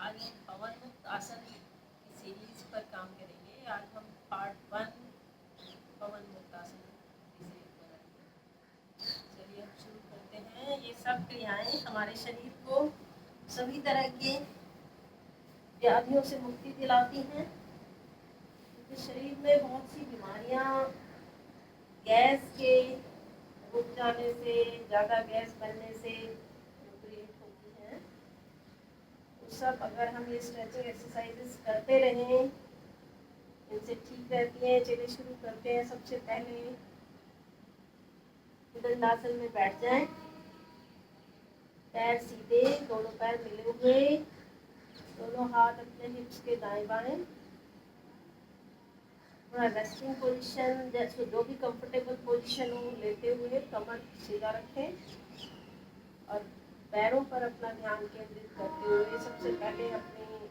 आज हम पवन मुक्त आसन की सीरीज पर काम करेंगे। आज हम पार्ट 1 पवन मुक्त आसन की सीरीज करेंगे। चलिए हम शुरू करते हैं। ये सब क्रियाएं हमारे शरीर को सभी तरह के व्याधियों से मुक्ति दिलाती हैं, क्योंकि शरीर में बहुत सी बीमारियां गैस के रुक जाने से, ज़्यादा गैस बनने से क्रिएट होती हैं। तो सब अगर हम ये स्ट्रेचिंग एक्सरसाइजेस करते रहें, इनसे ठीक रहती हैं। चलिए शुरू करते हैं। सबसे पहले दंडासन में बैठ जाएं। पैर सीधे, दोनों पैर मिले हुए, दोनों हाथ अपने हिप्स के दाएं बाएं। थोड़ा रेस्टिंग पोजीशन, जैसे जो भी कंफर्टेबल पोजीशन हो लेते हुए कमर सीधा रखें और पैरों पर अपना ध्यान केंद्रित करते हुए सबसे पहले अपनी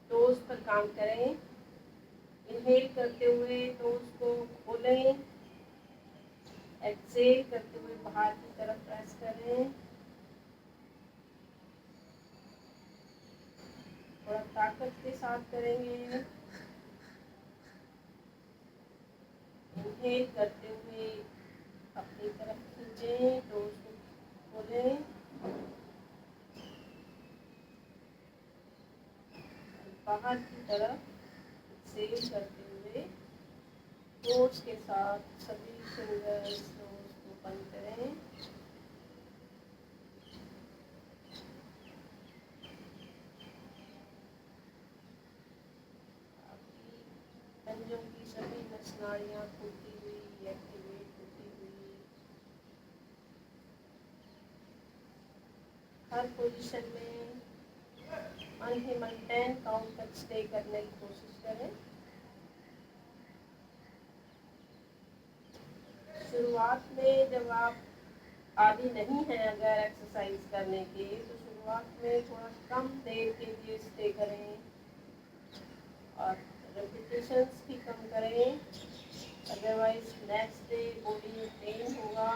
टोज पर काम करें। इनहेल करते हुए टोज को खोलें, एक्सेल करते हुए बाहर की तरफ प्रेस करें। थोड़ा ताकत के साथ करेंगे। इनहेल करते हुए अपनी तरफ खींचें, टोज को खोलें, बाहर की तरफ एक्सेल करते हुए फोर्स के साथ सभी फिंगर्स नोज को बंद करें। आपकी पंजों की सभी नसनाड़ियाँ खुलती हुई, एक्टिवेट होती हुई, हर पोजीशन में मन ही मन 10 काउंट तक स्टे करने की कोशिश करें। शुरुआत में जब आप आदि नहीं है अगर एक्सरसाइज करने के, तो शुरुआत में थोड़ा कम देर के लिए स्टे करें और रेपिटेशंस भी कम करें। अदरवाइज नेक्स्ट डे बॉडी में पेन होगा।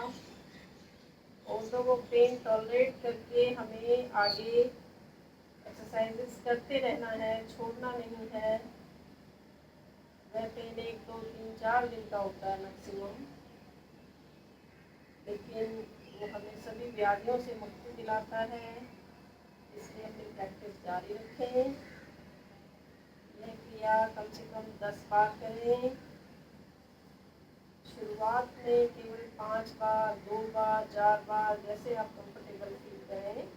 और वो पेन टॉलरेट करके हमें आगे एक्सरसाइजेस करते रहना है, छोड़ना नहीं है। वह पेन 1, 2, 3, 4 दिन का होता है मैक्सिमम, लेकिन वो हमें सभी व्याधियों से मुक्ति दिलाता है। इसलिए अपनी प्रैक्टिस जारी रखें। यह क्रिया कम से कम 10 बार करें। शुरुआत में केवल 5 बार, 2 बार, 4 बार, जैसे आप कंफर्टेबल फील करें।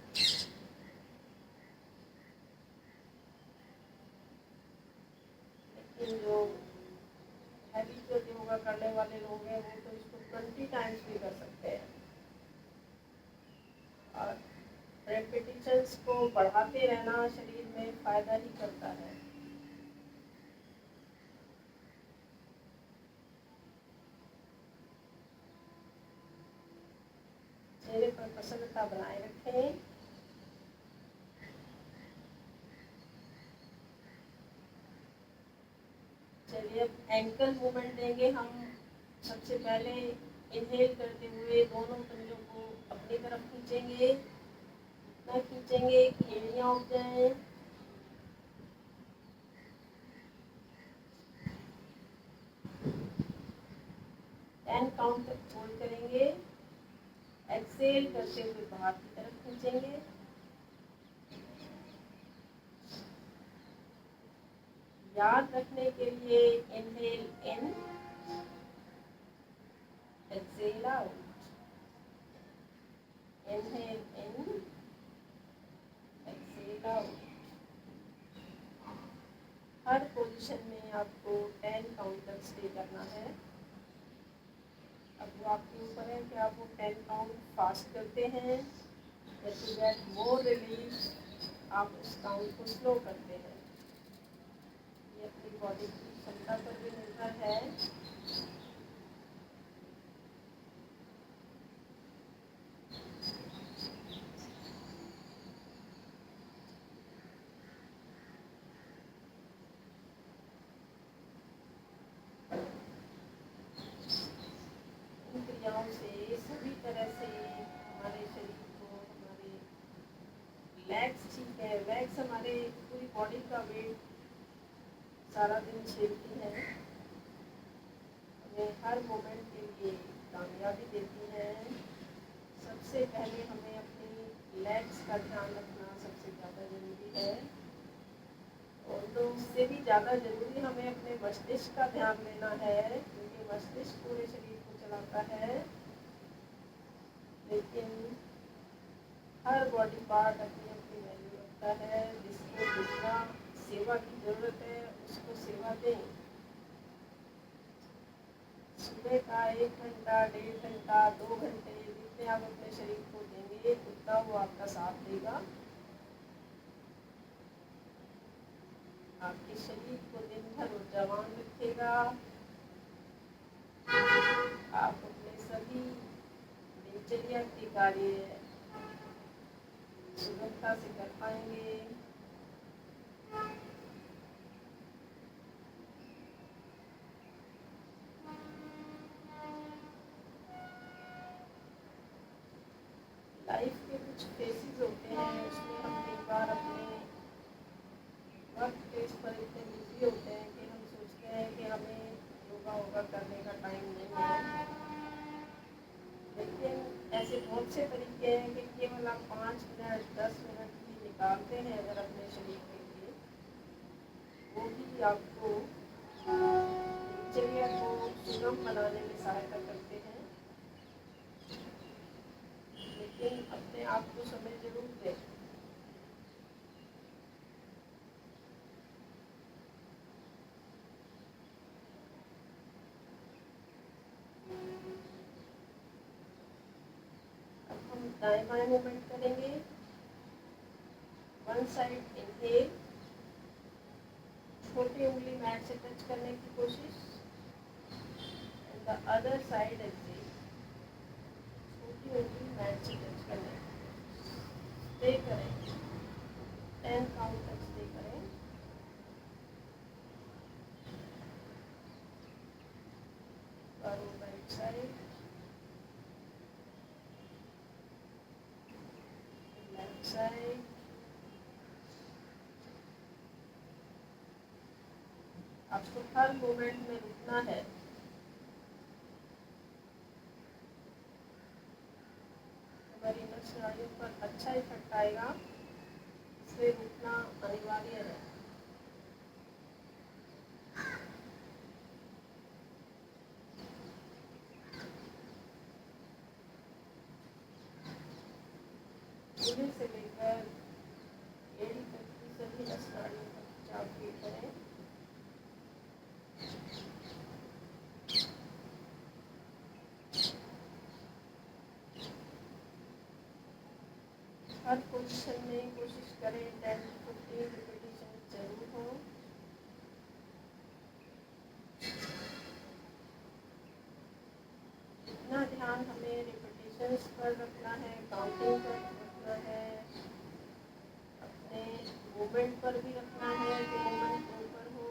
लेकिन जो हैवी जो योगा करने वाले लोग हैं वो तो इसको 20 टाइम्स भी कर सकते हैं। और रेपिटेशंस को बढ़ाते रहना शरीर में फायदा ही करता है। चेहरे पर प्रसन्नता बनाए रखें। चलिए अब एंकल मूवमेंट देंगे हम। सबसे पहले इनहेल करते हुए दोनों पंजों को अपनी तरफ खींचेंगे, इतना खींचेंगे कि एड़ियाँ उठ जाएं। 10 काउंट तक होल्ड करेंगे। एक्सेल करते हुए बाहर की तरफ खींचेंगे। याद रखने के लिए इनहेल इन, एक्सेल आउट, इनहेल इन, एक्सेल आउट। हर पोजीशन में आपको 10 काउंट तक स्टे करना है। अब वो आपके ऊपर है कि आप वो 10 काउंट फास्ट करते हैं या टू गेट मोर रिलीफ आप उस काउंट को स्लो करते हैं। ये अपनी बॉडी की क्षमता पर भी निर्भर है। इन क्रियाओं से सभी तरह से हमारे शरीर को, हमारे लेग्स ठीक है, लेग्स हमारे पूरी बॉडी का वेट सारा दिन झेलती हैं, हमें हर मोमेंट के लिए कामयाबी देती हैं। सबसे पहले हमें अपनी लेग्स का ध्यान रखना सबसे ज़्यादा ज़रूरी है, और तो उससे भी ज़्यादा ज़रूरी हमें अपने मस्तिष्क का ध्यान लेना है, क्योंकि मस्तिष्क पूरे शरीर को चलाता है। लेकिन हर बॉडी पार्ट अपनी अपनी वैल्यू रखता है, जिसको जितना सेवा की ज़रूरत है उसको सेवा दें। सुबह का 1 घंटा, 1.5 घंटा, 2 घंटे जितने आप अपने शरीर को देंगे उतना वो आपका साथ देगा, आपके शरीर को दिन भर ऊर्जावान रखेगा। आप अपने सभी दिनचर्या के कार्य सुगमता से कर पाएंगे। लाइफ के कुछ फेसेस होते हैं, उसमें हम कई बार अपने वर्क प्लेस पर इतने बिजी होते हैं कि हम सोचते हैं कि हमें योगा वोगा करने का टाइम नहीं है। लेकिन ऐसे बहुत से तरीके हैं कि केवल आप 5 मिनट 10 मिनट भी निकालते हैं अगर अपने शरीर के लिए, वो भी आपको दिनचर्या को सुगम बनाने में सहायता करते हैं। लेकिन अपने आप को समय जरूर दें। अब हम दाएं बाएं मूवमेंट करेंगे। वन साइड इनहेल, छोटी उंगली मैट से टच करने की कोशिश, and the other side exhale, छोटी उंगली मैट से टच करने की कोशिश। स्टे करें, 10 काउंट तक स्टे करें। करो राइट साइड, लेफ्ट साइड। आपको हर मोमेंट में रुकना है। हमारी नस नाड़ियों पर अच्छा इफेक्ट आएगा, इसलिए रुकना अनिवार्य है। पूरे से लेकर एड़ी तक की सभी नस नाड़ियों पर खिंचाव फील करें। हर पोजीशन में कोशिश करें 10 to 15 रिपीटेशन जरूर हो। इतना ध्यान हमें रिपीटेशंस पर रखना है, काउंटिंग पर रखना है, अपने मूवमेंट पर भी रखना है कि मूवमेंट प्रॉपर हो।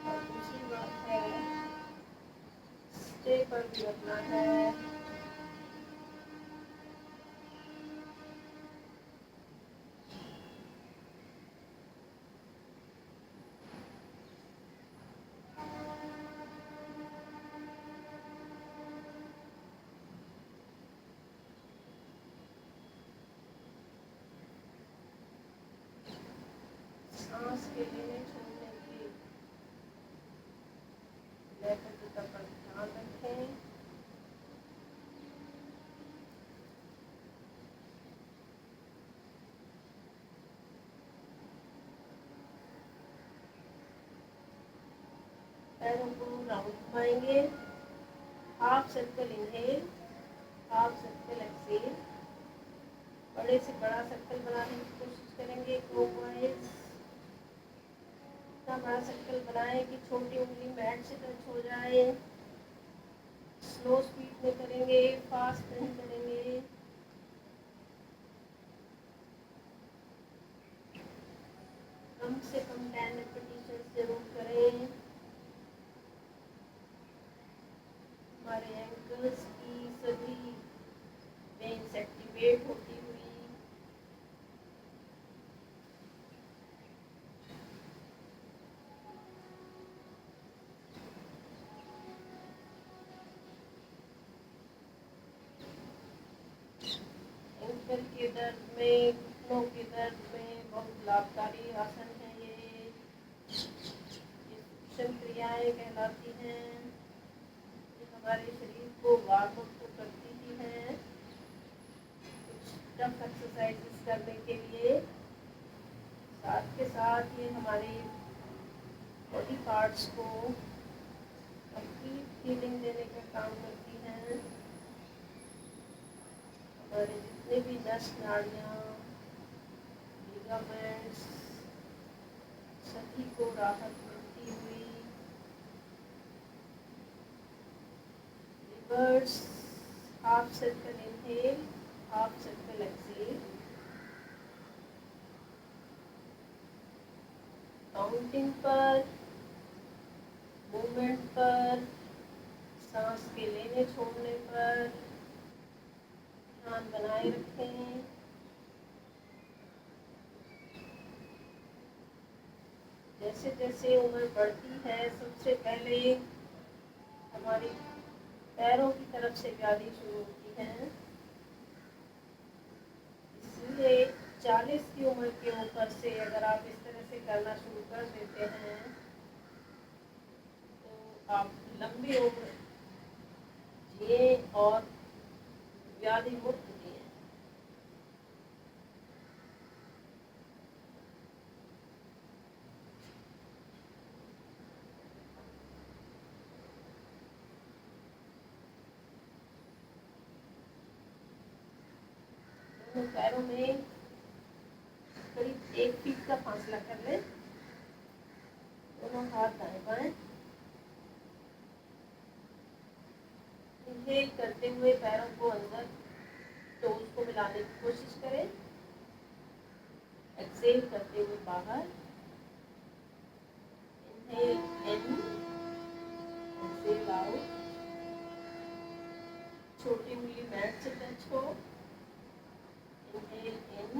और दूसरी बात है, स्टे पर भी रखना है। सांस के लेने छोड़ने की लयबद्धता पर ध्यान रखें। पैरों को राउंड घुमाएंगे। Half circle inhale, half circle exhale. बड़े से बड़ा सर्कल बनाने की कोशिश करेंगे क्लॉकवाइज। इतना बड़ा सर्कल बनाएं कि छोटी उंगली मैट से टच हो जाए। स्लो स्पीड में करेंगे, फास्ट नहीं करेंगे। कम से कम 10 रिपीटेशन जरूर करें। हमारे एंकल्स की सभी वेन्स एक्टिव एक्टिवेट होती हुई एंकल के दर्द में, घुटनों के दर्द में बहुत लाभकारी आसन है ये सूक्ष्म क्रियाएं कहलाती हैं। ये हमारे शरीर को वार्म अप तो करती ही है कुछ टफ एक्सरसाइजेस करने के लिए, साथ के साथ ये हमारे बॉडी पार्ट्स को कंप्लीट हीलिंग देने का काम करती हैं। हमारे जितने भी नस नाड़ियाँ, लिगामेंट्स, सभी को राहत मिलती हुई। Reverse half circle inhale, half circle exhale, counting पर, मूवमेंट पर, सांस के लेने छोड़ने पर ध्यान बनाए रखें। जैसे जैसे उम्र बढ़ती है, सबसे पहले हमारी पैरों की तरफ से व्याधि शुरू होती है, इसलिए 40 की उम्र के ऊपर से अगर आप इस तरह से करना शुरू कर देते हैं तो आप लंबी उम्र जिए और व्याधि मुक्त जिए। दोनों पैरों में करीब 1 फीट का फासला कर लें। दोनों हाथ दाएं बाएं। इनहेल करते हुए पैरों को अंदर टोज को मिलाने की कोशिश करें। एक्सहेल करते हुए बाहर। इनहेल इन, एक्सहेल आउट। छोटी उंगली मैट से टच हो। इनहेल इन,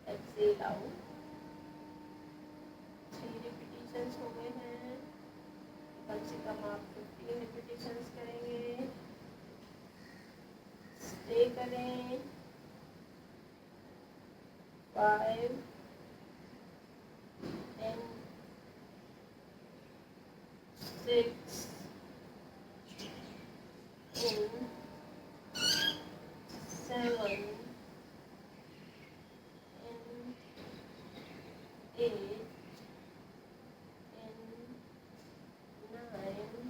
एक्सहेल आउट। 3 रिपीटिशंस हो गए हैं। कम से कम आप 15 रिपीटिशंस करेंगे। स्टे करें। 5 and 6 in 7 in 8 in 9 in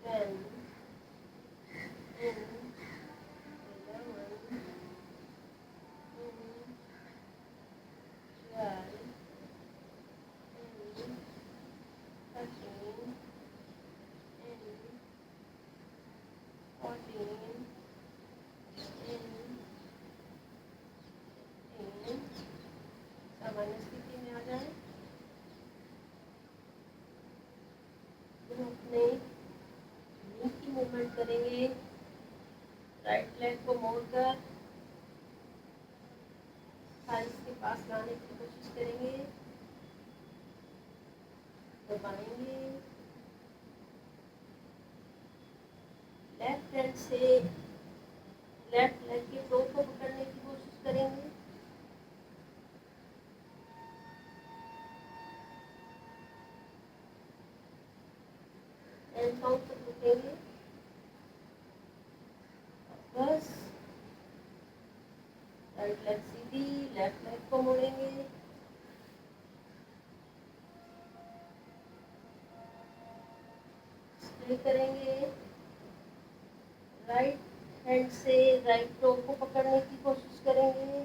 10 in 11 in 12 in 13 in 14 in सामान्य स्थिति में आ जाए। अपने नी की मूवमेंट करेंगे। राइट लेग को मोड़कर थाइस के पास लाने की कोशिश करेंगे। दबाएंगे। लेफ्ट हैंड से लेफ्ट लेग के टो को पकड़ने की कोशिश करेंगे। एंड काउंट तक रुकेंगे। बस राइट लेग सीधी, लेफ्ट लेग को मोड़ेंगे। स्टे करेंगे। राइट हैंड से राइट टो को पकड़ने की कोशिश करेंगे।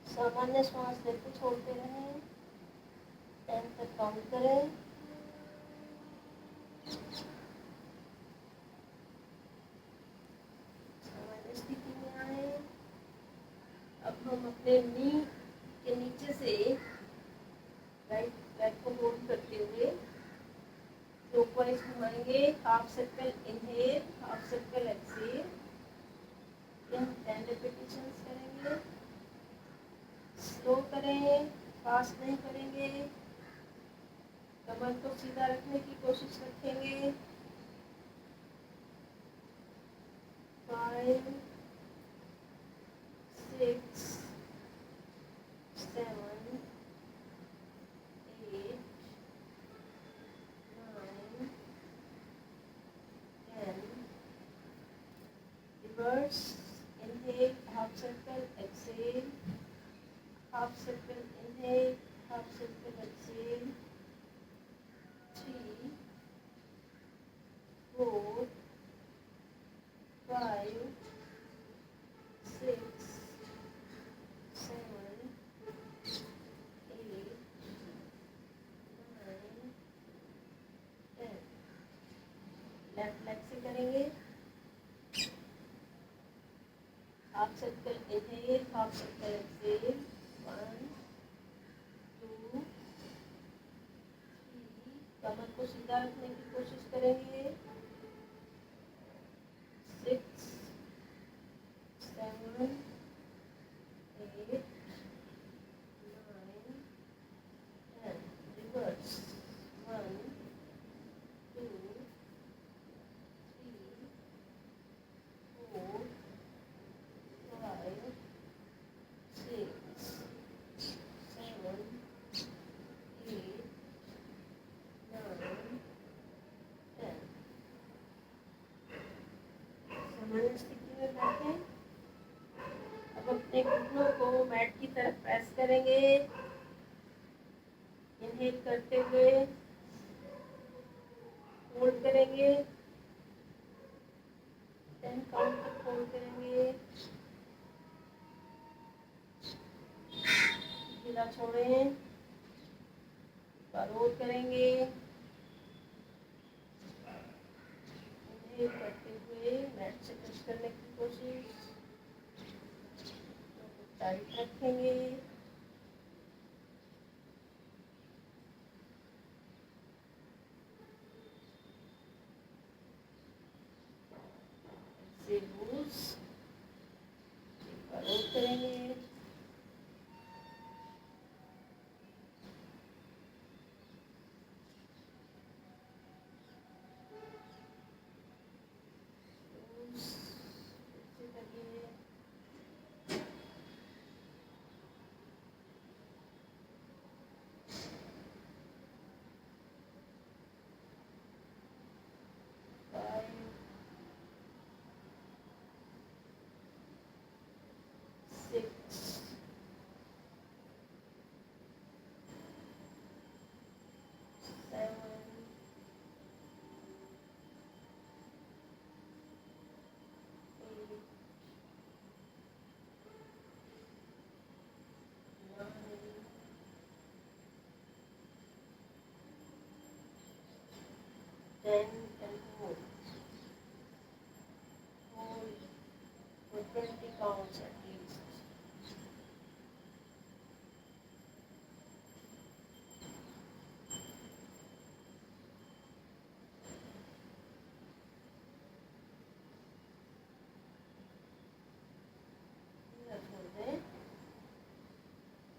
सामान्य श्वास लेते छोड़ते रहें। 10 तक काउंट करें। सामान्य स्थिति में आए। अब हम अपने नी के नीचे से राइट लेग को होल्ड करते हुए करेंगे half circle inhale, half circle exhale, 10 repetitions करेंगे। स्लो करें, फास्ट नहीं करेंगे। कमर को सीधा रखने की कोशिश रखेंगे। 5 6 7 8 9 10 reverse inhale, half circle exhale, half circle inhale, half circle exhale, 3 4 5 6 7 8 9 10। Left leg से करेंगे half circle inhale, half circle exhale, 1 2 3। कमर को सीधा रखने की कोशिश करेंगे। 6 7 8 9 10। रिवर्स 1 2 3 4 5 6 7 8 9 10। सामान्य स्थिति में बैठें। अब अपने घुटनों को मैट की तरफ प्रेस करेंगे। इनहेल करते हुए होल्ड करेंगे, 10 काउंट तक होल्ड करेंगे। ढीला छोड़ें, रोल करेंगे। इनहेल करते हुए मैट से टच करने की कोशिश, टाइट रखेंगे। से लूज रोल करेंगे। Then and hold for 20 counts at least. छोड़ दें।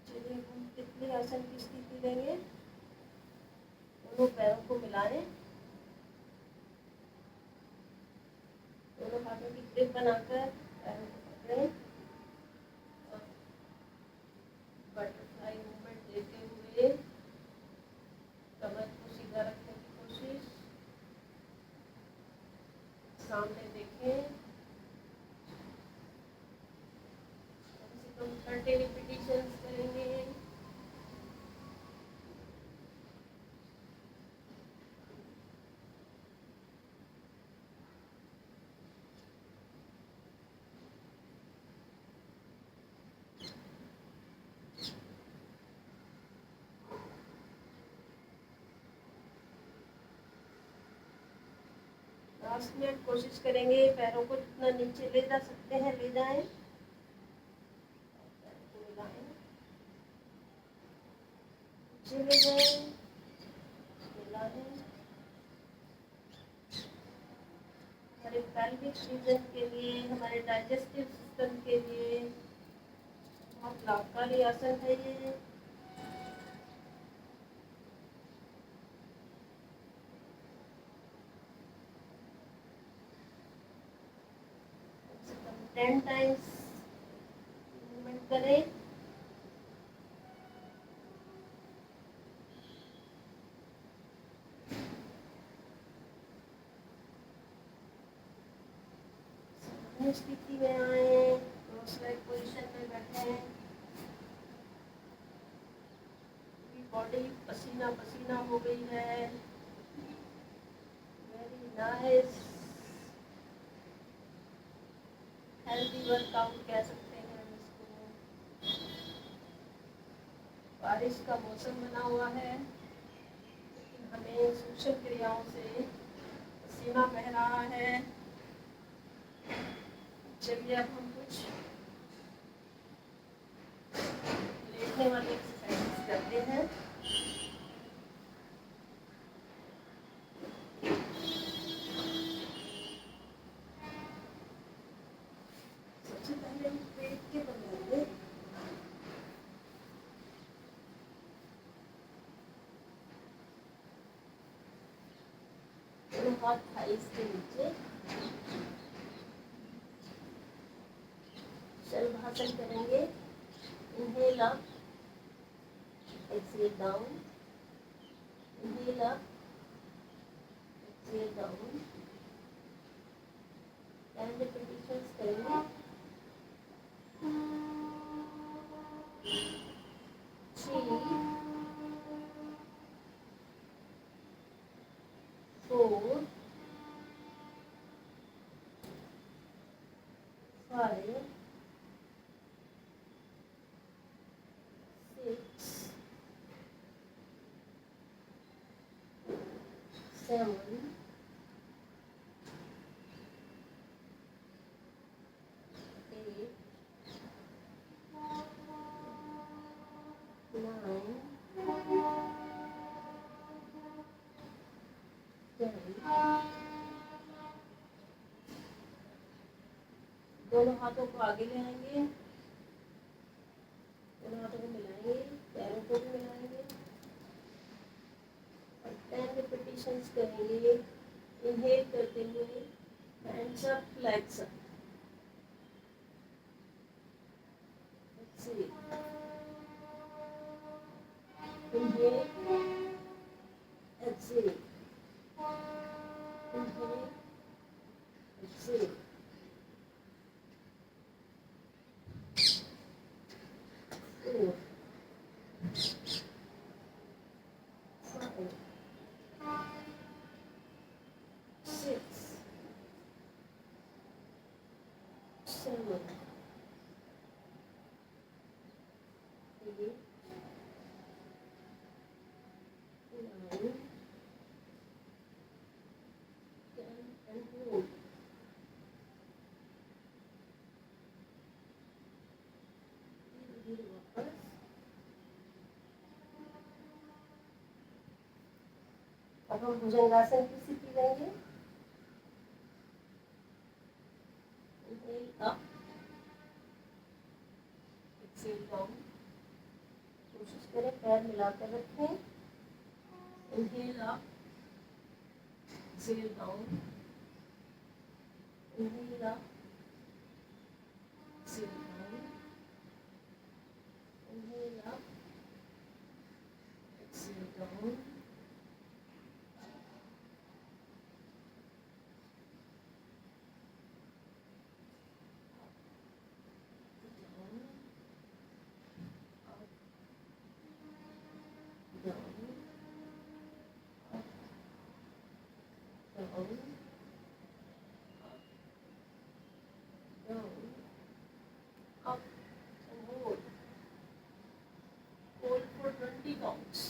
चलिए हम कितनी आसन की स्थिति लेंगे। दोनों पैरों को मिलाएं, दोनों हाथों की ग्रिप बनाकर पैरों को पकड़ें, बटरफ्लाई मूवमेंट देते हुए कमर को सीधा रखने की कोशिश, सामने देखें। कम से कम 30 रिपीटेशंस करेंगे। लास्ट में कोशिश करेंगे पैरों को जितना नीचे ले जा सकते हैं ले जाएं, नीचे ले जाएं, मिलाएं, पैल्विक रीजन के लिए, हमारे डाइजेस्टिव सिस्टम के लिए बहुत लाभकारी आसन है ये। कम से कम 10 टाइम्स मूवमेंट करें। स्थिति में आए, क्रॉस लेग पोजीशन में बैठे, बॉडी पसीना पसीना हो गई है। वेरी नाइस, हेल्दी वर्कआउट कह सकते हैं हम इसको। बारिश का मौसम बना हुआ है, लेकिन हमें सूक्ष्म क्रियाओं से पसीना बह रहा है। चलिए अब हम कुछ लेटने वाली एक्सरसाइज करते हैं। सबसे पहले हम पेट के बनाएंगे। हाथ थाइस के नीचे शलभासन करेंगे। Inhale up, exhale down, inhale up, exhale down. 10 repetitions करेंगे। 3 4 5 6 7 8 9 10। दोनों हाथों को आगे ले आएंगे, दोनों हाथों को मिलाएंगे, पैरों को भी मिलाएंगे और 10 रिपीटेशंस करेंगे। इनहेल करते हुए hands up, legs up. Exhale, inhale, exhale, inhale, exhale. 4 5 6 7 8 9 10 and hold। धीरे वापस। अब हम भुजंगासन की स्थिति लेंगे। Inhale up, exhale down. कोशिश करें पैर मिलाकर रखें। Inhale up, exhale down, inhale up, exhale down, inhale up, exhale down. Up and hold. Hold for 20 counts.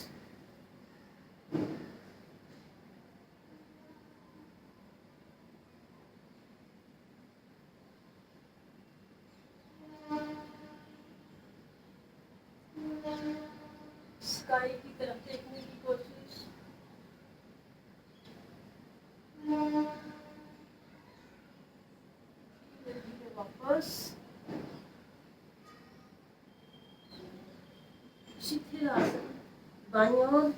Sky की तरफ देखने की कोशिश। वापस शिथिल आसन, बाईं ओर,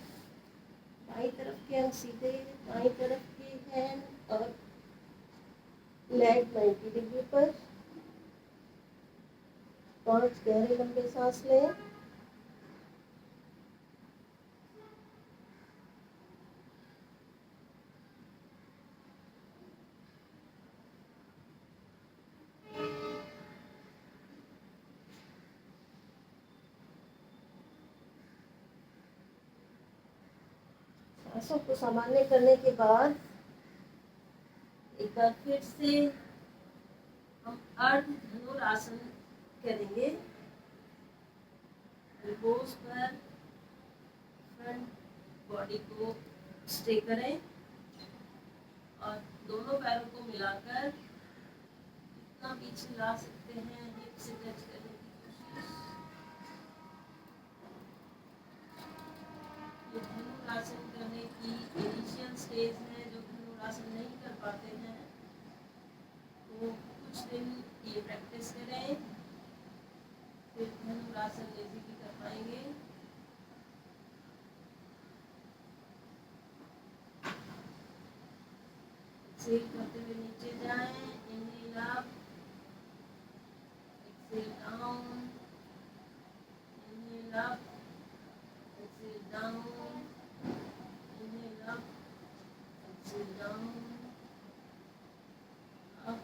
बाईं तरफ के अंग सीधे, बाईं तरफ के हैंड और लेग 90 डिग्री पर। 5 गहरे लंबे सांस लें। सांसों को सामान्य करने के बाद एक बार फिर से हम अर्ध धनुरासन करेंगे। एल्बोज पर फ्रंट बॉडी को स्टे करें और दोनों पैरों को मिलाकर इतना पीछे ला सकते हैं, हिप से टच करने की कोशिश। ये धनुरासन करने की इनिशियल स्टेज है। जो धनुरासन नहीं कर पाते हैं वो कुछ दिन ये प्रैक्टिस करें, फिर धनुरासन इजीली कर पाएंगे। एक्सेल करते हुए नीचे जाएं, inhale up, exhale down, inhale up, exhale down, inhale up, exhale down, up,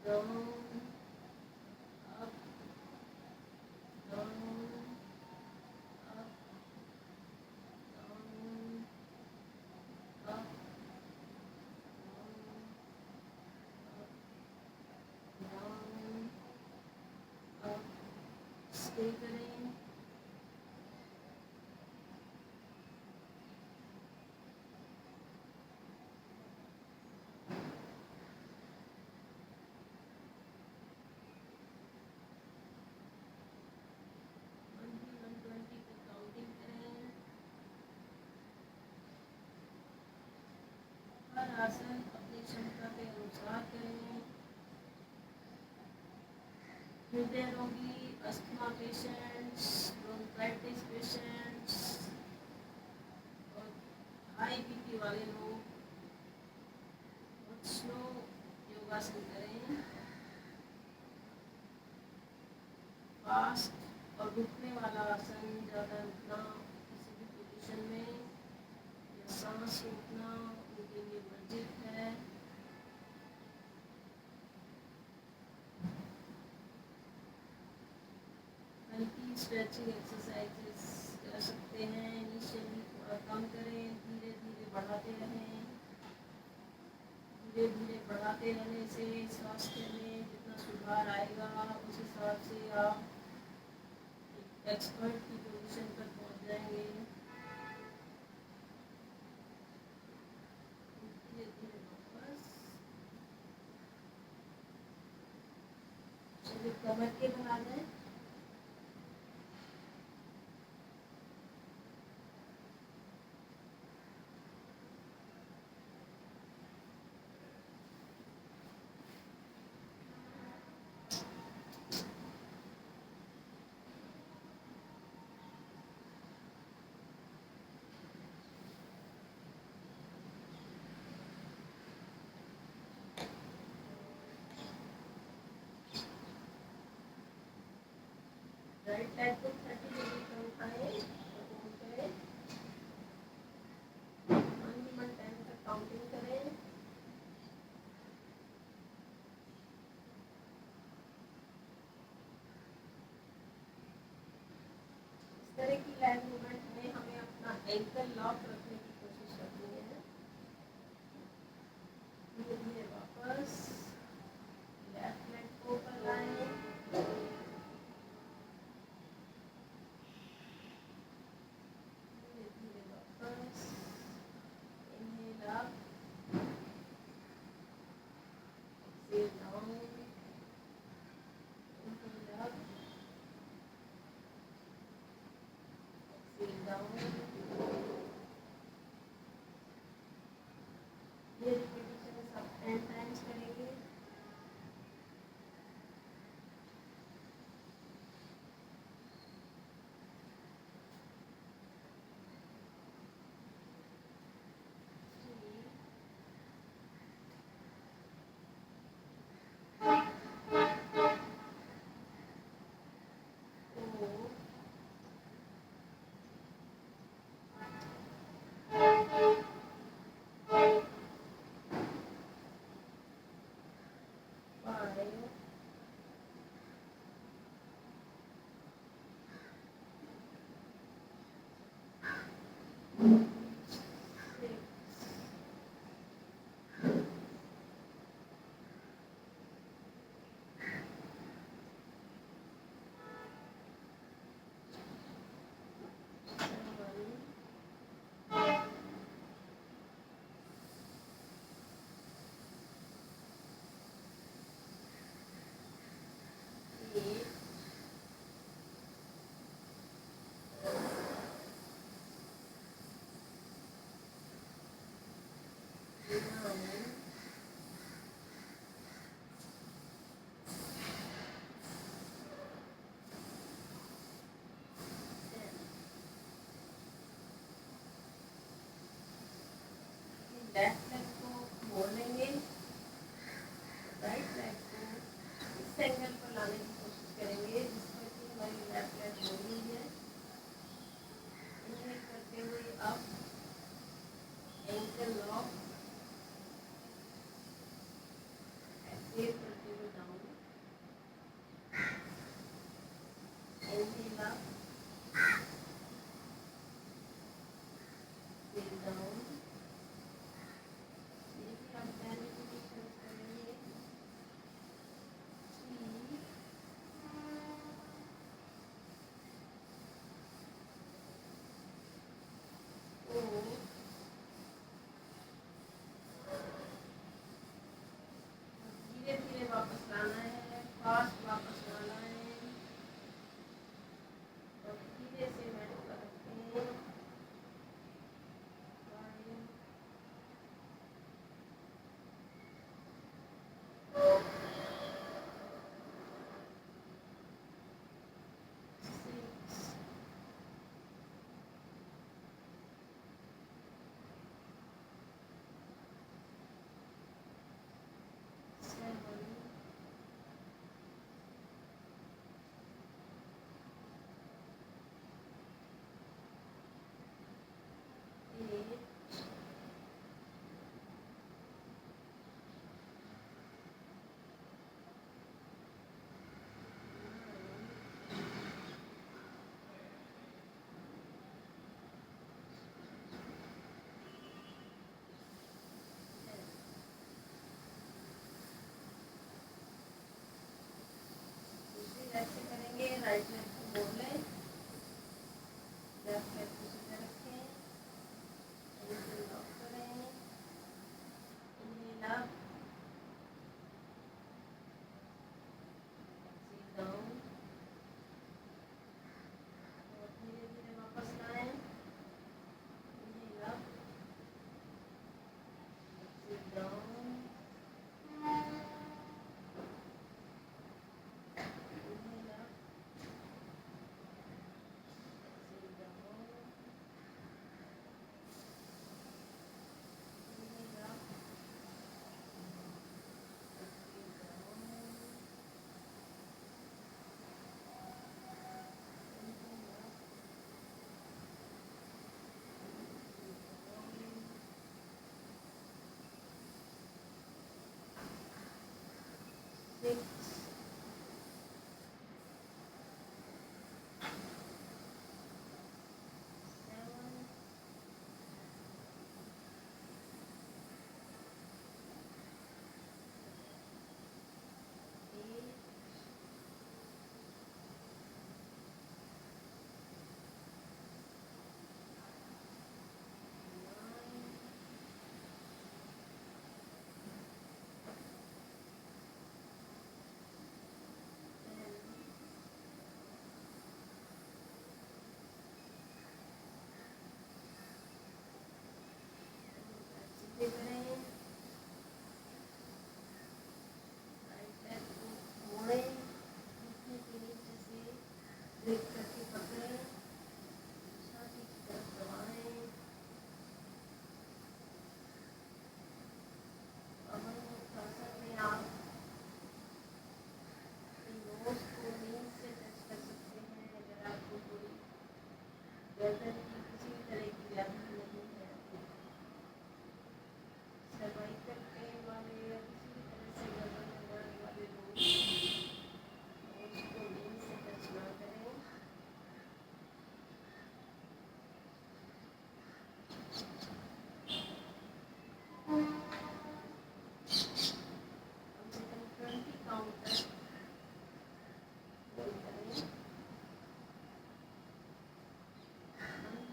down, up, down, up, down, up, down, up, stay करें। आसन अपनी क्षमता के अनुसार करें। हृदय रोगी, अस्थमा पेशेंट्स, ब्रोंकाइटिस पेशेंट्स और हाई बीपी वाले लोग बहुत स्लो योगासन करें। फास्ट और रुकने वाला आसन, ज़्यादा रुकना किसी भी पोजीशन में या सांस रोकना उनके लिए वर्जित है। हल्की स्ट्रेचिंग एक्सरसाइजेस कर सकते हैं। इनिशियली थोड़ा कम करें, धीरे धीरे बढ़ाते रहें। धीरे धीरे बढ़ाते रहने से स्वास्थ्य में जितना सुधार आएगा उस हिसाब से आप एक्सपर्ट की पोजीशन पर पहुंच जाएंगे। धीरे धीरे वापस चलिए कमर के बल आ जाए। राइट लेग को 30 डिग्री पर उठाएं और होल्ड करें। 10 तक काउंटिंग करें। इस तरह की लेग मूवमेंट में हमें अपना एंकल लॉक रखने की कोशिश करनी है। धीरे धीरे वापस लेफ्ट लेग को ऊपर लाएं। धीरे धीरे वापस inhale up, exhale down, inhale up, exhale down. ये रिपीटेशन आप 10 टाइम्स करेंगे। लेफ्ट लेग को मोड़ लेंगे, राइट लेग को इस एंगल पर लाने की कोशिश करेंगे जिसमें कि हमारी लेफ्ट लेग मोड़ हुई है। इन्हें करते हुए अब एंकल लॉक, एक्सेल करते हुए डाउन, इनहेल अप, फिर डाउन। ये भी हम 10 रिपीटेशंस करेंगे। 3 4 धीरे धीरे वापस लाना है, फास्ट वापस लाना है और धीरे से मैट पर रखें। 5 6 7 8 दूसरी लेग से करेंगे। राइट लेग को मोड़ लें, लेफ्ट लेग को सीधा रखें, एंकल लॉक करें, इनहेल अप, एक्सेल डाउन और धीरे धीरे वापस लाएं। Inhale up, exhale down, inhale up, exhale down, inhale up, exhale down, inhale up, exhale down. 6 7 8 9 10 सीधे करें, राइट लेग को मोड़ें, घुटने के नीचे से ब्रेक करके पकड़ें, छाती की तरफ दबाएं। पवन मुक्तासन में आप नोज को नींद से टच कर सकते हैं अगर आपको कोई गर्दन की किसी भी तरह की व्याधि नहीं है, सर्वाइकल पेन वाले या किसी भी तरह से गर्दन में दर्द वाले लोग नोज को नींद से टच ना करें। कम से कम 20 काउंट तक होल्ड करें। 1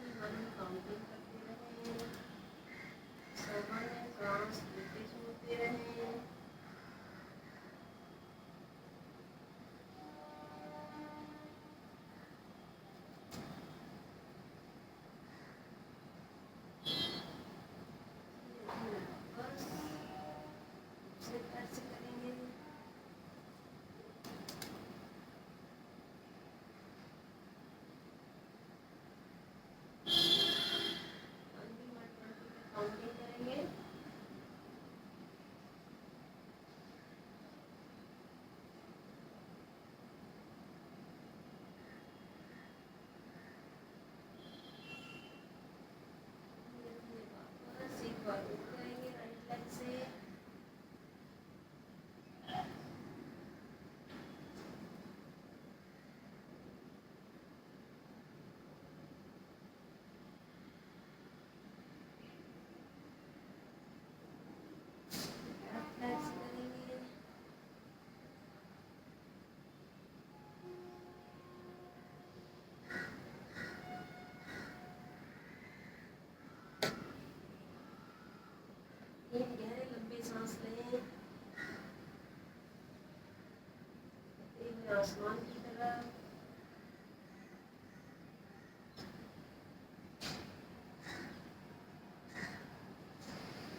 आसमान की तरफ।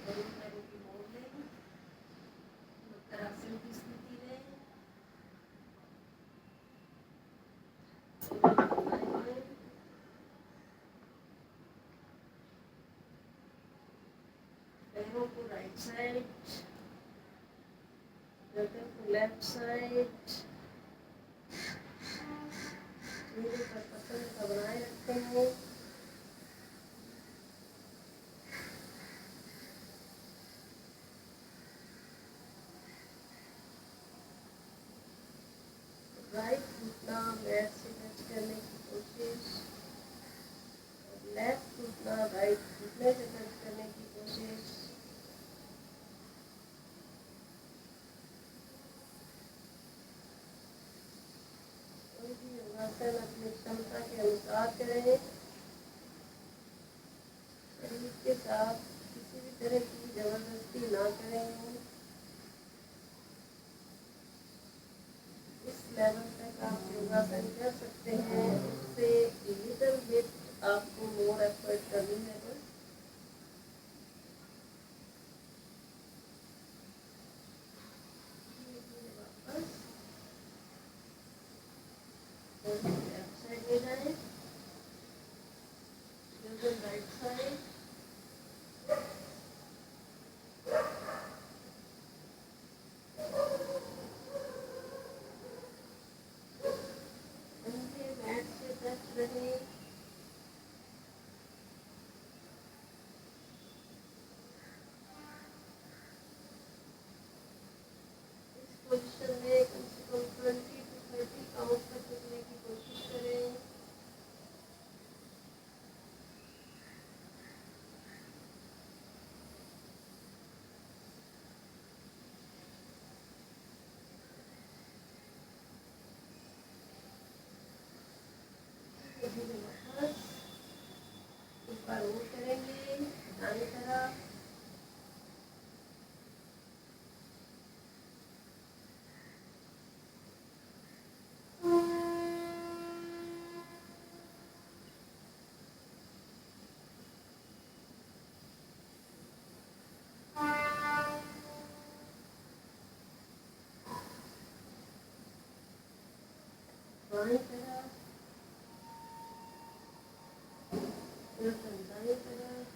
दोनों पैरों की मोड़ लें, उत्तरासन की स्थिति लें। पैरों को राइट साइड, गर्दन को लेफ्ट साइड, चेहरे पर पतन बनाए रखते हैं। राइट घुटना मैट से टच करने की कोशिश, लेफ्ट घुटना राइट घुटने से टच करने की कोशिश। कोई भी योगासन अपनी क्षमता के अनुसार करें, शरीर के साथ किसी भी तरह की जबरदस्ती ना करें। इस लेवल तक आप योगासन कर सकते हैं, उससे लिटिल बिट आपको मोर एफर्ट करनी है। बस लेफ्ट साइड में जाए, गर्दन राइट साइड, कंधे मैट से टच रहे। इस पोजीशन में कम से कम 20 to 30 काउंट तक रुकने की कोशिश करें। वापस ऊपर रोल करेंगे दाएं तरफ। बाएं तरफ, गर्दन दाएं तरफ।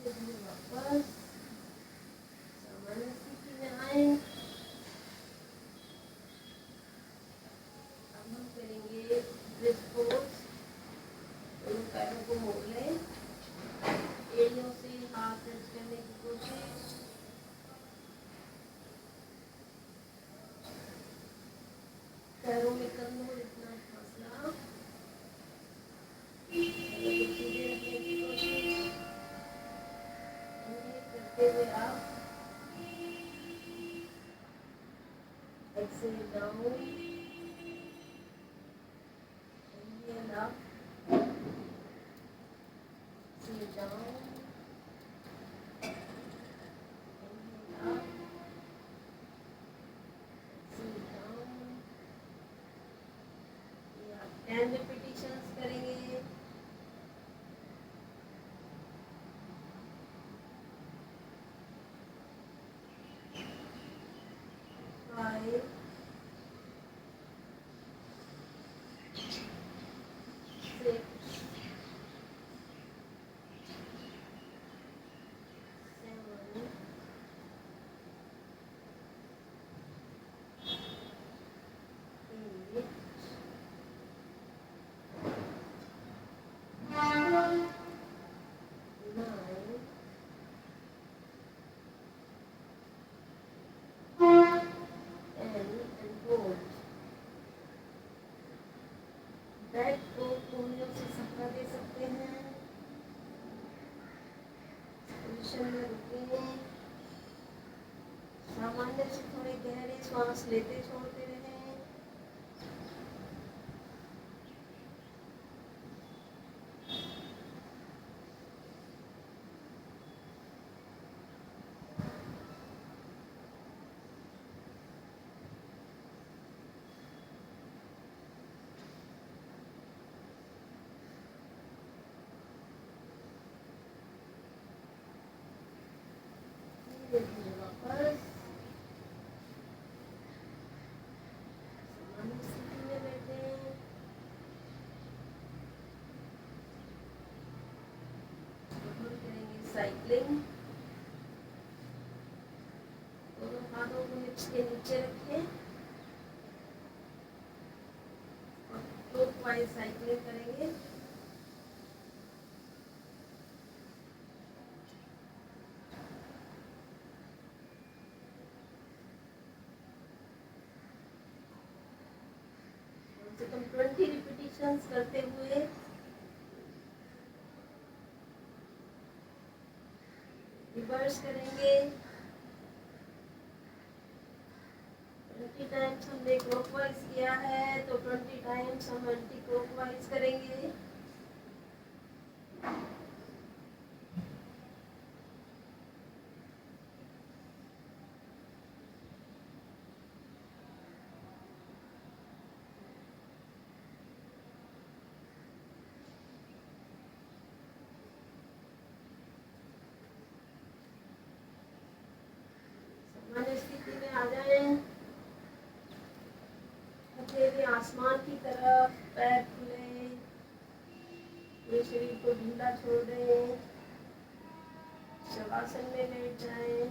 वापस सामान्य स्थिति में आए। अब हम करेंगे ब्रिज पोज। दोनों पैरों को मोड़ लें, एड़ियों से हाथ टच करने की कोशिश। पैरों में कंधों इतना फासला, सीधे रखने की कोशिश। करते हुए आप exhale down, inhale up, exhale down, inhale up, exhale down। ये आप 10 रिपीटिशंस करेंगे। 5, 6, 7, 8, 9, and hold। बैक को कोहनियों से सहारा दे सकते हैं। पोजीशन में रुकें। सांस लेते छोड़ते रहें। धीरे धीरे वापस सामान्य स्थिति में बैठें। करेंगे साइक्लिंग। दोनों हाथों को हिप्स के नीचे रखें और क्लॉकवाइज साइक्लिंग करेंगे। कम से कम 20 रिपीटिशंस करते हुए रिवर्स करेंगे। 20 टाइम्स हमने क्लॉकवाइज किया है तो 20 टाइम्स हम एंटी क्लॉकवाइज करेंगे। सामान्य स्थिति में आ जाएं। हथेली आसमान की तरफ, पैर खुले, पूरे शरीर को ढीला छोड़ दें। शवासन में लेट जाएं।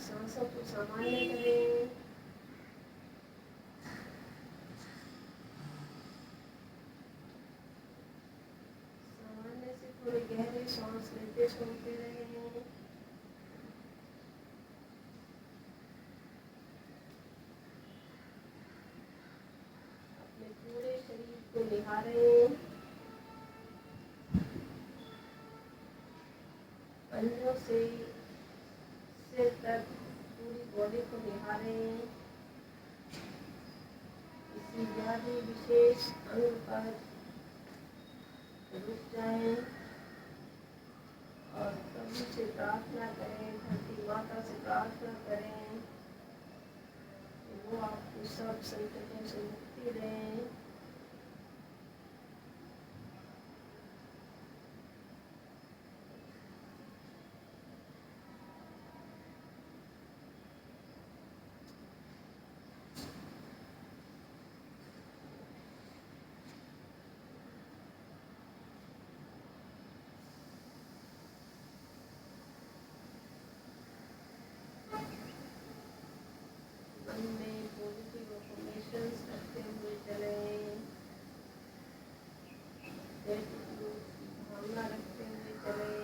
सांसों को सामान्य करें। सामान्य से थोड़े गहरे सांस लेते छोड़ते रहें। अपने पूरे शरीर को निहारें। पंजों से सिर तक पूरी बॉडी को निहारें। किसी व्याधि विशेष अंग पर रुक जाएं और प्रभु से प्रार्थना करें, धरती माता से प्रार्थना करें कि वो आपको सब संकटों से मुक्ति दें। मन में पॉजिटिव अफर्मेशंस करते हुए चलें। ग्रेटिट्यूड की भावना रखते हुए चलें।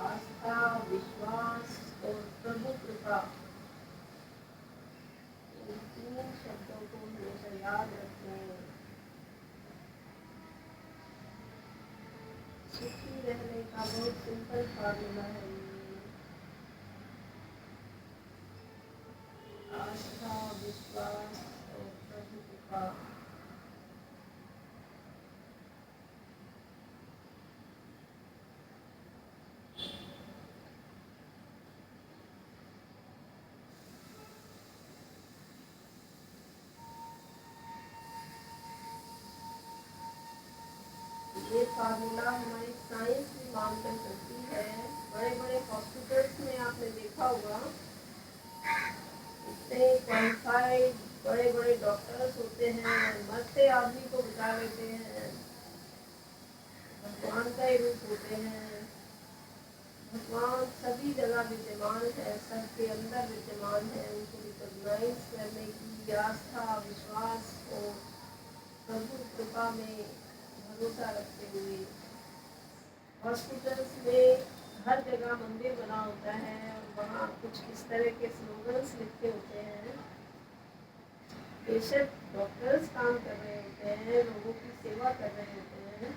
आस्था, विश्वास और प्रभु कृपा, इन तीन शब्दों को हमेशा याद रखें। सुखी रहने का बहुत सिंपल फार्मूला है ये। आस्था, विश्वास और प्रभु कृपा। ये फार्मूला हमारी साइंस भी मानकर चलती है। बड़े बड़े हॉस्पिटल्स में आपने देखा होगा, इतने क्वालिफाइड बड़े बड़े डॉक्टर्स होते हैं, मरते आदमी को बचा लेते हैं। भगवान का ही रूप होते हैं। भगवान सभी जगह विद्यमान है, सबके अंदर विद्यमान है। उनको रिकॉग्नाइज करने की आस्था, विश्वास और प्रभु कृपा में भरोसा रखते हुए हॉस्पिटल्स में हर जगह मंदिर बना होता है और वहाँ कुछ इस तरह के स्लोगन्स लिखे होते हैं। बेशक डॉक्टर्स काम कर रहे होते हैं, लोगों की सेवा कर रहे होते हैं,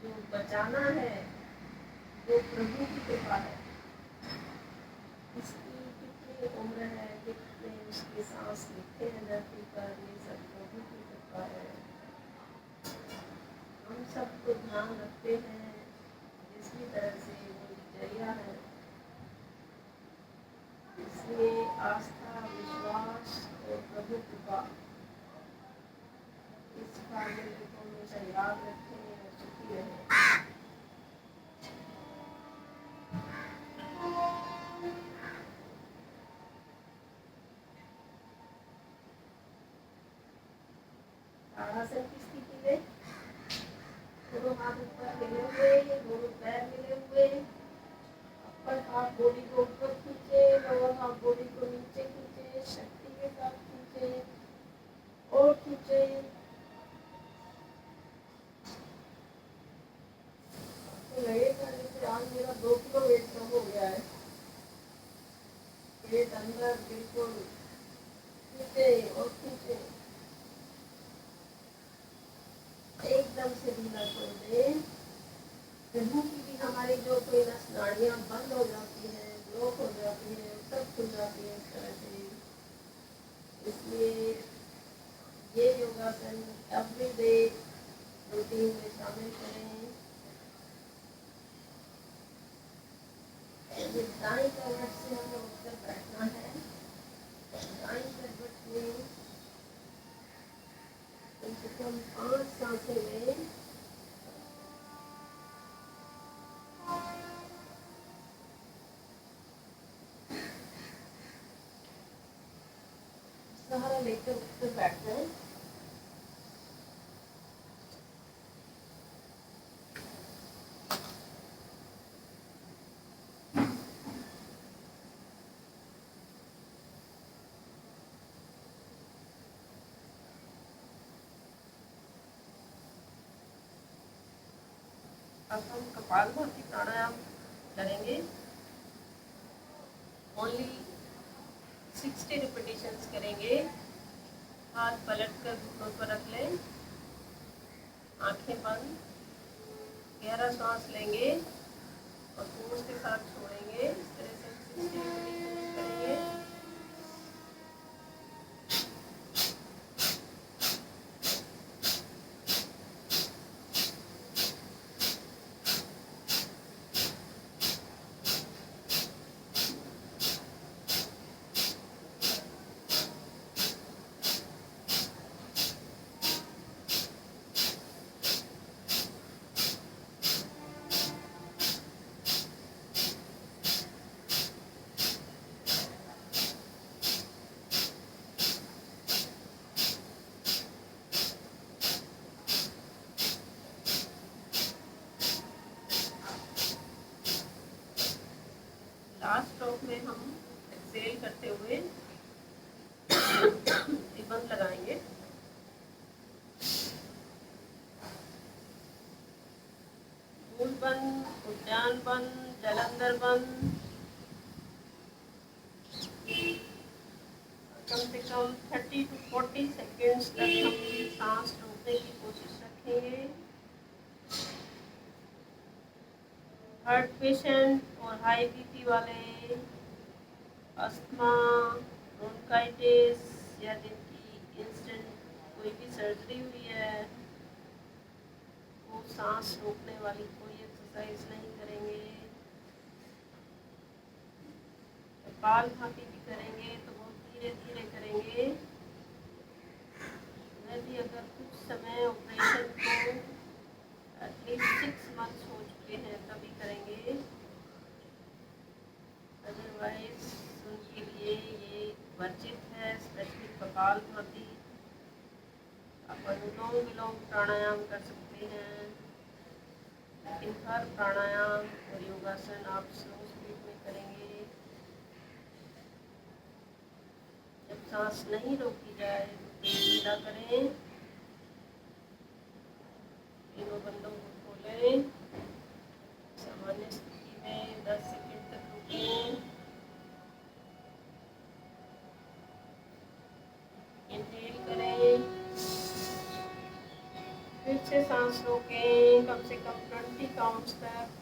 जो बचाना है वो प्रभु की कृपा है। इसकी कितनी उम्र है, कितने उसके सांस लिखे हैं धरती पर, ये सब प्रभु की कृपा है। हम सबको ध्यान रखते हैं इसी तरह से, वो जरिया है। इसलिए आस्था, विश्वास और प्रभु कृपा, इस फार्मूले को हमेशा याद रखें और सुखी रहें। ताड़ासन की स्थिति में दोनों हाथ ऊपर मिले हुए, दोनों पैर मिले हुए, अपर हाथ बॉडी को ऊपर खींचे, लोअर हाथ बॉडी को नीचे खींचे, शक्ति के साथ खींचे और खींचे। तो लगेगा जैसे आज मेरा 2 किलो वेट कम हो गया है। पेट अंदर बिल्कुल खींचे और खींचे, एकदम से ढीला छोड़ दे। प्रभु की भी हमारी जो कोई नस नाड़ियाँ बंद हो जाती हैं, ब्लॉक हो जाती हैं, सब खुल जाती है इस तरह से। इसलिए ये योगासन एवरीडे रूटीन में शामिल करें। दाएं करवट से हमें उठकर बैठना है। दाएं करवट में कम से कम 5 सांसें लें। सहारा लेकर उठकर बैठना है। अब हम कपालभाति प्राणायाम करेंगे। ओनली 60 रिपीटेशंस करेंगे। हाथ पलट कर घुटनों पर रख लें, आंखें बंद, गहरा सांस लेंगे और जोश के साथ छोड़ेंगे। इस तरह से 60 रिपीटेशंस करेंगे। लास्ट स्ट्रोक में हम एक्सेल करते हुए रिबन लगाएंगे। मूल बंद, उद्यान बंद, जलंधर बंद। कम से कम 30 to 40 सेकेंड्स तक हम सांस रोकने की कोशिश रखेंगे। हार्ट पेशेंट और हाई बीपी वाले, अस्थमा, ब्रोंकाइटिस या जिनकी इंस्टेंट कोई भी सर्जरी हुई है, वो सांस रोकने वाली कोई एक्सरसाइज नहीं करेंगे। कपालभाति भी करेंगे तो बहुत धीरे धीरे करेंगे। वह भी अगर कुछ समय ऑपरेशन को एटलीस्ट 6 मंथ्स हो चुके हैं तभी करेंगे। अदरवाइज उनके लिए ये वर्जित है, स्पेशली कपालभाति। आप अनुलोम विलोम प्राणायाम कर सकते हैं, लेकिन हर प्राणायाम और योगासन आप स्लो स्पीड में करेंगे। जब सांस नहीं रोकी जाए तो पेट ढीला करें, तीनों बंदों को खोलें, सामान्य स्थिति से सांस रोकें कम से कम 20 काउंट्स तक।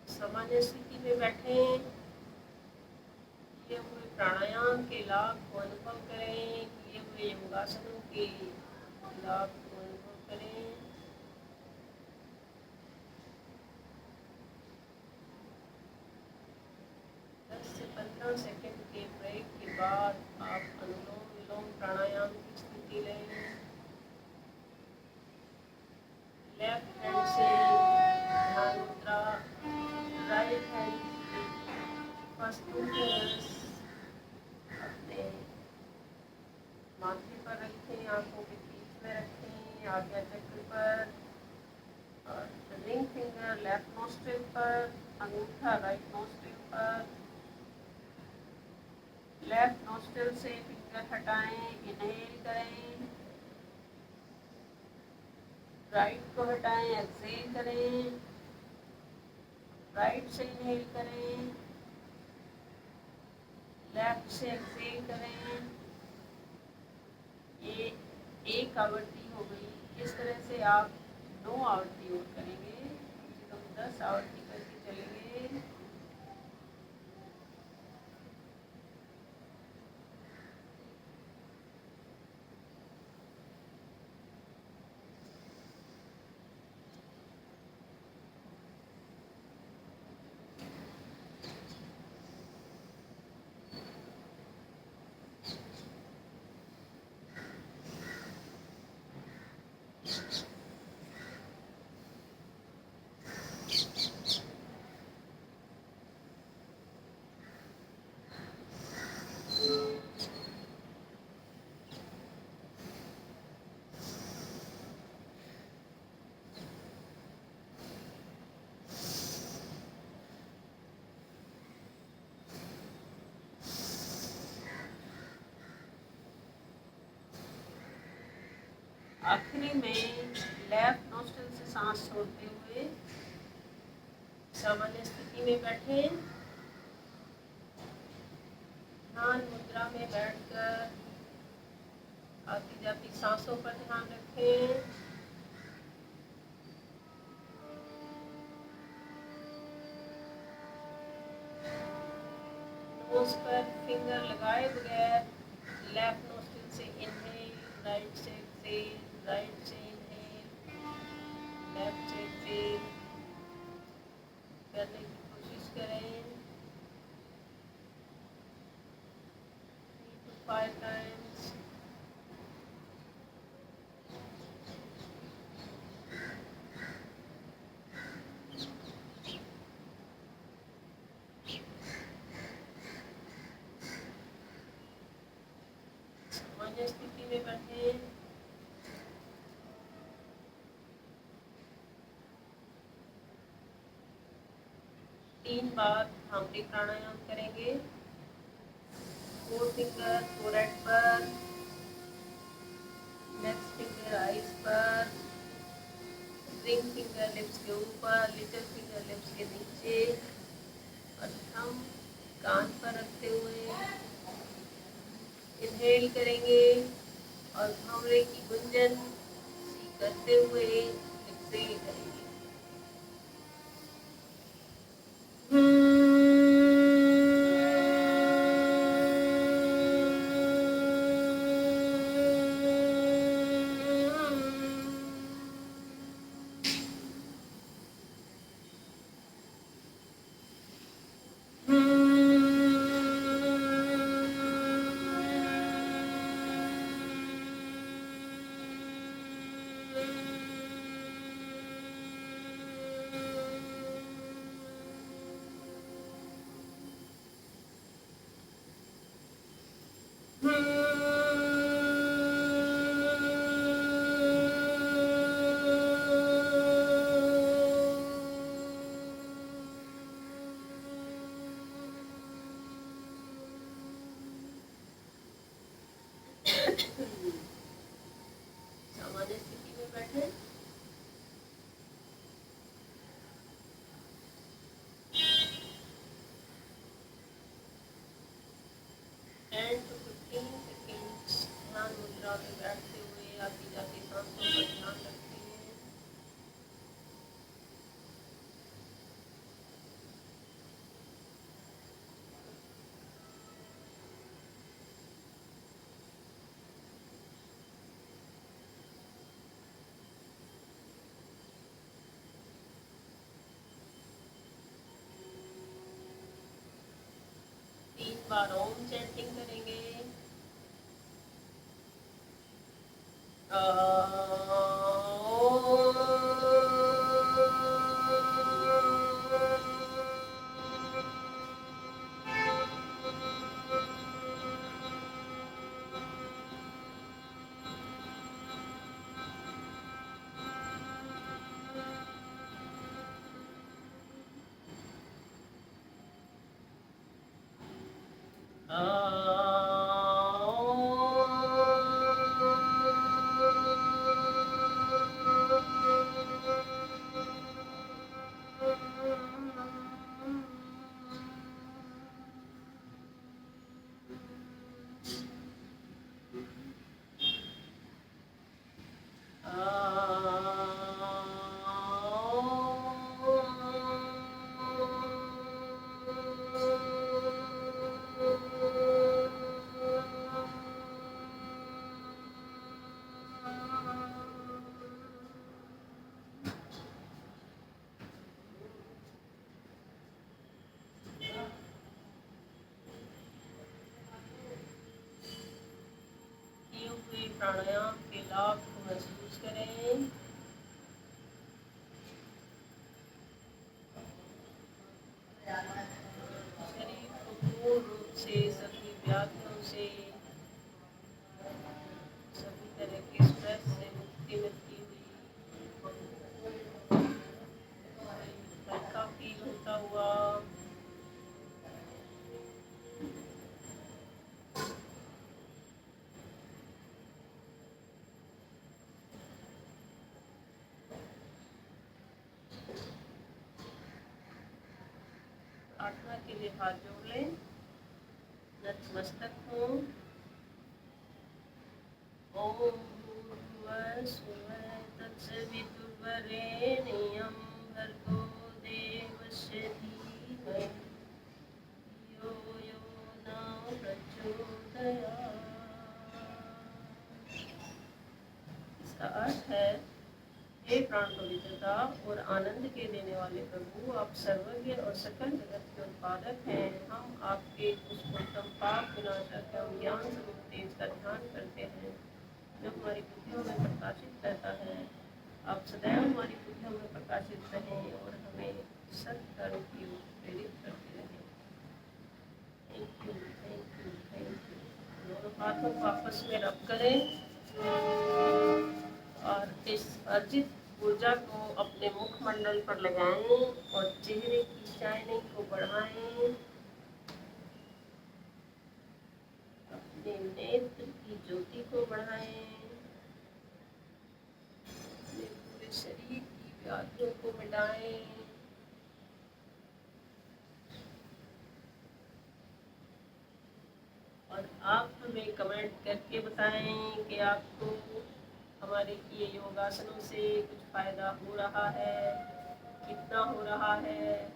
सामान्य स्थिति में बैठें। किए हुए प्राणायाम के लाभ को अनुभव करें। किए हुए योगासनों के लाभ को अनुभव करें। से 15 सेकंड के ब्रेक के बाद आप अनुलोम विलोम प्राणायाम की स्थिति लें। लेफ्ट हैंड से ध्यान मुद्रा, राइट हैंड फर्स्ट 2 फिंगर्स अपने माथे पर रखें, आंखों के बीच में रखें, आज्ञा चक्र पर, और रिंग फिंगर लेफ्ट नोस्ट्रिल पर, अंगूठा राइट नोस्ट्रिल पर। लेफ्ट नोस्ट्रिल से फिंगर हटाएं, इनहेल करें, राइट को हटाएं, एक्सहेल करें, राइट से इनहेल करें, लेफ्ट से एक्सहेल करें। ये एक आवृत्ति हो गई। इस तरह से आप 9 आवृत्ति और करेंगे, कम से कम 10 आवृत्ति करके चलेंगे। आखिरी में लेफ्ट नोस्ट्रिल से सांस छोड़ते हुए सामान्य स्थिति में बैठे। ध्यान मुद्रा में बैठकर आती जाती सांसों पर ध्यान रखें। नोज पर फिंगर लगाए बगैर लेफ्ट नोस्ट्रिल से इनहेल, राइट से एक्सहेल, राइट से इनहेल, लेफ्ट से एक्सहेल करने की कोशिश करें। 3 to 5 times। सामान्य स्थिति में बैठे। तीन बार भ्रामरी प्राणायाम करेंगे। 4 फिंगर फोरहेड पर, नेक्स्ट फिंगर आईज पर, रिंग फिंगर लिप्स के ऊपर, लिटिल फिंगर लिप्स के नीचे, और थंब कान पर रखते हुए इनहेल करेंगे और भंवरे की गुंजन सी करते हुए एक्सहेल करेंगे। 10 to 15 सेकेंड्स ध्यान मुद्रा में बैठते हुए आती जाती सांसों पर ध्यान रखते हैं। तीन बार ओम चैंटिंग करेंगे। प्राणायाम के लाभ को महसूस करें। शरीर को पूर्ण रूप से सभी व्याधियों से, सभी तरह के स्ट्रेस से मुक्ति मिलती हुई हल्का फील होता हुआ प्रार्थना के लिए हाथ जोड़ लें, नतमस्तक हों। ओम भूर्भुवः स्वः तत्सवितुर्वरेण्यं भर्गो देवस्य धीमहि धियो यो न प्रचोदयात्। इसका अर्थ है, हे प्राण पवित्रता और आनंद के देने वाले प्रभु, आप सर्वज्ञ और सकल जगत के उत्पादक हैं। हम आपके उस उत्तम पाप विनाशक एवं ज्ञान स्वरूप तेज का ध्यान करते हैं जो हमारी बुद्धियों में प्रकाशित रहता है। आप सदैव हमारी बुद्धियों में प्रकाशित रहें और हमें सत्कर्म की ओर प्रेरित करते रहें। Thank you, thank you, thank you. दोनों हाथों को आपस में रब करें और इस अर्जित ऊर्जा को अपने मुखमंडल पर लगाएं और चेहरे की शाइनिंग को बढ़ाएं, अपने नेत्र की ज्योति को बढ़ाएं, अपने पूरे शरीर की व्याधियों को मिटाएं। और आप हमें कमेंट करके बताएं कि आपको हमारे किए योगासनों से कुछ फायदा हो रहा है, कितना हो रहा है।